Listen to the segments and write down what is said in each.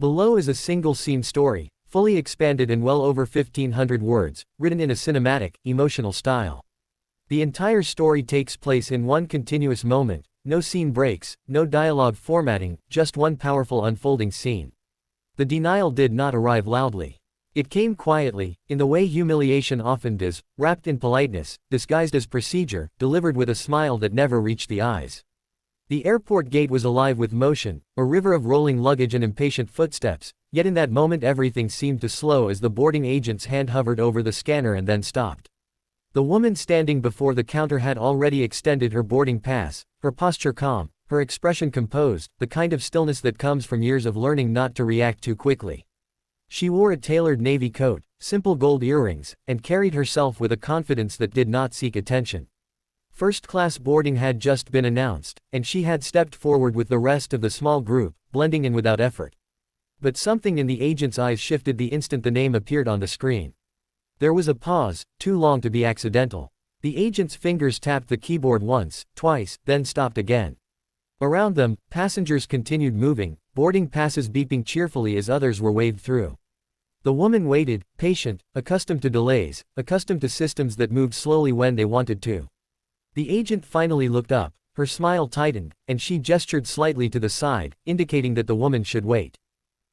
Below is a single-scene story, fully expanded in well over 1,500 words, written in a cinematic, emotional style. The entire story takes place in one continuous moment, no scene breaks, no dialogue formatting, just one powerful unfolding scene. The denial did not arrive loudly. It came quietly, in the way humiliation often does, wrapped in politeness, disguised as procedure, delivered with a smile that never reached the eyes. The airport gate was alive with motion, a river of rolling luggage and impatient footsteps, yet in that moment everything seemed to slow as the boarding agent's hand hovered over the scanner and then stopped. The woman standing before the counter had already extended her boarding pass, her posture calm, her expression composed, the kind of stillness that comes from years of learning not to react too quickly. She wore a tailored navy coat, simple gold earrings, and carried herself with a confidence that did not seek attention. First-class boarding had just been announced, and she had stepped forward with the rest of the small group, blending in without effort. But something in the agent's eyes shifted the instant the name appeared on the screen. There was a pause, too long to be accidental. The agent's fingers tapped the keyboard once, twice, then stopped again. Around them, passengers continued moving, boarding passes beeping cheerfully as others were waved through. The woman waited, patient, accustomed to delays, accustomed to systems that moved slowly when they wanted to. The agent finally looked up, her smile tightened, and she gestured slightly to the side, indicating that the woman should wait.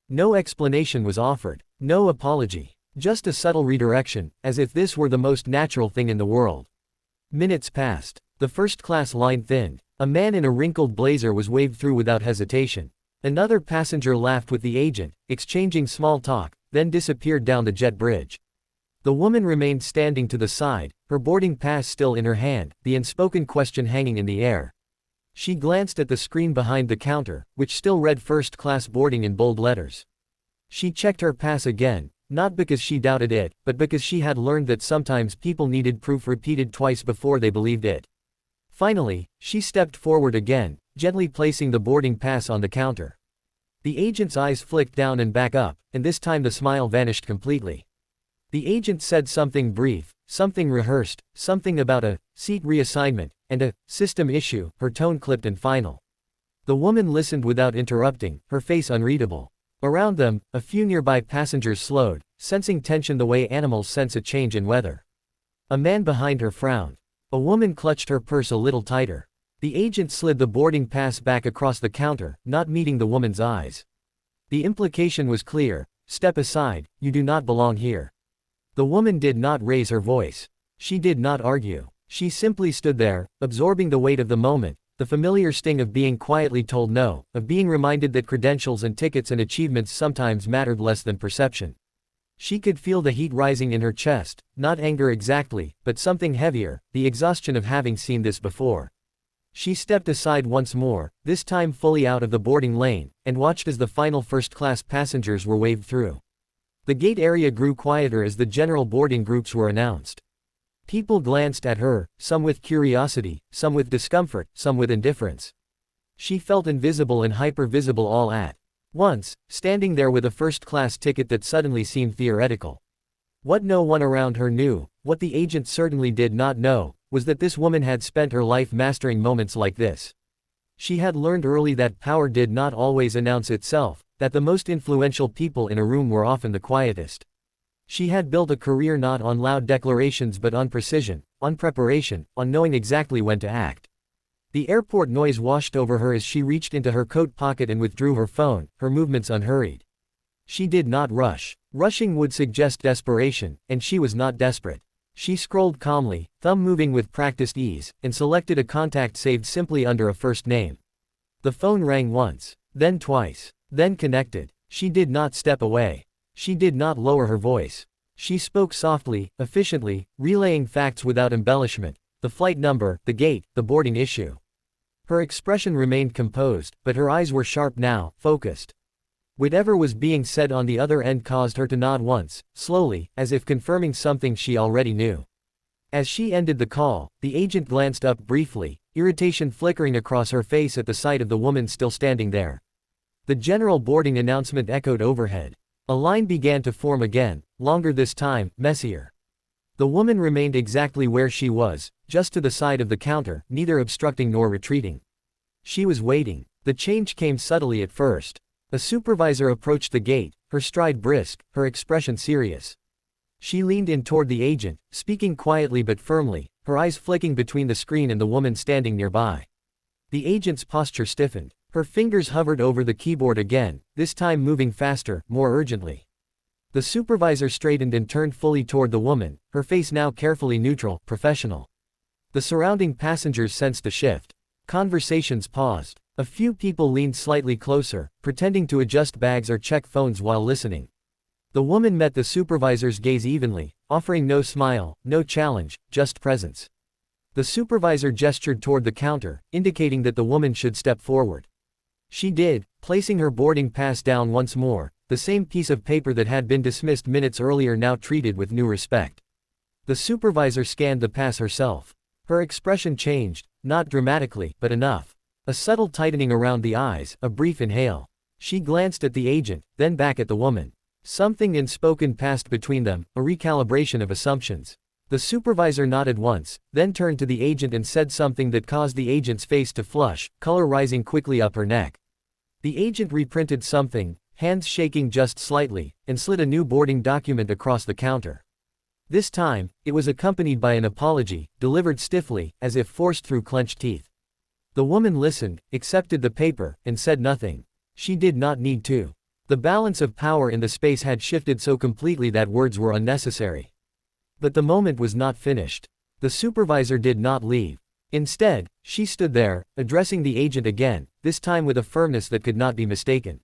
No explanation was offered, no apology, just a subtle redirection, as if this were the most natural thing in the world. Minutes passed. The first-class line thinned. A man in a wrinkled blazer was waved through without hesitation. Another passenger laughed with the agent, exchanging small talk, then disappeared down the jet bridge. The woman remained standing to the side, her boarding pass still in her hand, the unspoken question hanging in the air. She glanced at the screen behind the counter, which still read first-class boarding in bold letters. She checked her pass again, not because she doubted it, but because she had learned that sometimes people needed proof repeated twice before they believed it. Finally, she stepped forward again, gently placing the boarding pass on the counter. The agent's eyes flicked down and back up, and this time the smile vanished completely. The agent said something brief, something rehearsed, something about a seat reassignment, and a system issue, her tone clipped and final. The woman listened without interrupting, her face unreadable. Around them, a few nearby passengers slowed, sensing tension the way animals sense a change in weather. A man behind her frowned. A woman clutched her purse a little tighter. The agent slid the boarding pass back across the counter, not meeting the woman's eyes. The implication was clear: step aside, you do not belong here. The woman did not raise her voice. She did not argue. She simply stood there, absorbing the weight of the moment, the familiar sting of being quietly told no, of being reminded that credentials and tickets and achievements sometimes mattered less than perception. She could feel the heat rising in her chest, not anger exactly, but something heavier, the exhaustion of having seen this before. She stepped aside once more, this time fully out of the boarding lane, and watched as the final first-class passengers were waved through. The gate area grew quieter as the general boarding groups were announced. People glanced at her, some with curiosity, some with discomfort, some with indifference. She felt invisible and hyper-visible all at once, standing there with a first-class ticket that suddenly seemed theoretical. What no one around her knew, what the agent certainly did not know, was that this woman had spent her life mastering moments like this. She had learned early that power did not always announce itself, that the most influential people in a room were often the quietest. She had built a career not on loud declarations but on precision, on preparation, on knowing exactly when to act. The airport noise washed over her as she reached into her coat pocket and withdrew her phone, her movements unhurried. She did not rush. Rushing would suggest desperation, and she was not desperate. She scrolled calmly, thumb moving with practiced ease, and selected a contact saved simply under a first name. The phone rang once, then twice, then connected. She did not step away. She did not lower her voice. She spoke softly, efficiently, relaying facts without embellishment: the flight number, the gate, the boarding issue. Her expression remained composed, but her eyes were sharp now, focused. Whatever was being said on the other end caused her to nod once, slowly, as if confirming something she already knew. As she ended the call, the agent glanced up briefly, irritation flickering across her face at the sight of the woman still standing there. The general boarding announcement echoed overhead. A line began to form again, longer this time, messier. The woman remained exactly where she was, just to the side of the counter, neither obstructing nor retreating. She was waiting. The change came subtly at first. A supervisor approached the gate, her stride brisk, her expression serious. She leaned in toward the agent, speaking quietly but firmly, her eyes flicking between the screen and the woman standing nearby. The agent's posture stiffened. Her fingers hovered over the keyboard again, this time moving faster, more urgently. The supervisor straightened and turned fully toward the woman, her face now carefully neutral, professional. The surrounding passengers sensed a shift. Conversations paused. A few people leaned slightly closer, pretending to adjust bags or check phones while listening. The woman met the supervisor's gaze evenly, offering no smile, no challenge, just presence. The supervisor gestured toward the counter, indicating that the woman should step forward. She did, placing her boarding pass down once more, the same piece of paper that had been dismissed minutes earlier now treated with new respect. The supervisor scanned the pass herself. Her expression changed, not dramatically, but enough. A subtle tightening around the eyes, a brief inhale. She glanced at the agent, then back at the woman. Something unspoken passed between them, a recalibration of assumptions. The supervisor nodded once, then turned to the agent and said something that caused the agent's face to flush, color rising quickly up her neck. The agent reprinted something, hands shaking just slightly, and slid a new boarding document across the counter. This time, it was accompanied by an apology, delivered stiffly, as if forced through clenched teeth. The woman listened, accepted the paper, and said nothing. She did not need to. The balance of power in the space had shifted so completely that words were unnecessary. But the moment was not finished. The supervisor did not leave. Instead, she stood there, addressing the agent again, this time with a firmness that could not be mistaken.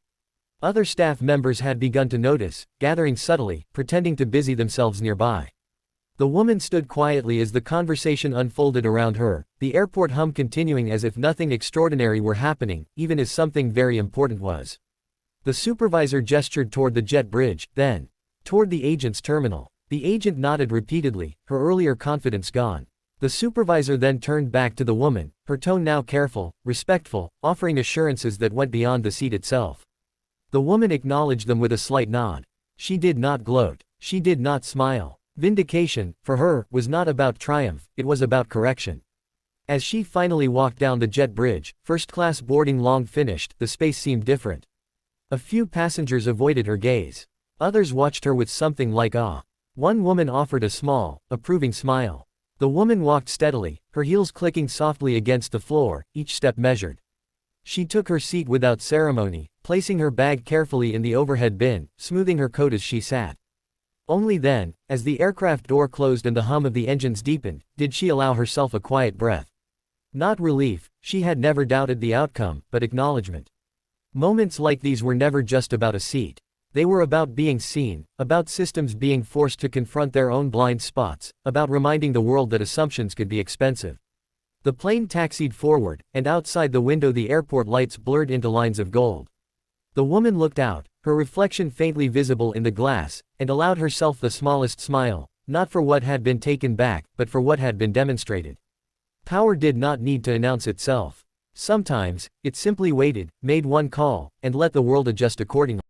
Other staff members had begun to notice, gathering subtly, pretending to busy themselves nearby. The woman stood quietly as the conversation unfolded around her, the airport hum continuing as if nothing extraordinary were happening, even as something very important was. The supervisor gestured toward the jet bridge, then toward the agent's terminal. The agent nodded repeatedly, her earlier confidence gone. The supervisor then turned back to the woman, her tone now careful, respectful, offering assurances that went beyond the seat itself. The woman acknowledged them with a slight nod. She did not gloat. She did not smile. Vindication, for her, was not about triumph, it was about correction. As she finally walked down the jet bridge, first-class boarding long finished, the space seemed different. A few passengers avoided her gaze. Others watched her with something like awe. One woman offered a small, approving smile. The woman walked steadily, her heels clicking softly against the floor, each step measured. She took her seat without ceremony, placing her bag carefully in the overhead bin, smoothing her coat as she sat. Only then, as the aircraft door closed and the hum of the engines deepened, did she allow herself a quiet breath. Not relief, she had never doubted the outcome, but acknowledgement. Moments like these were never just about a seat. They were about being seen, about systems being forced to confront their own blind spots, about reminding the world that assumptions could be expensive. The plane taxied forward, and outside the window the airport lights blurred into lines of gold. The woman looked out, her reflection faintly visible in the glass, and allowed herself the smallest smile, not for what had been taken back, but for what had been demonstrated. Power did not need to announce itself. Sometimes, it simply waited, made one call, and let the world adjust accordingly.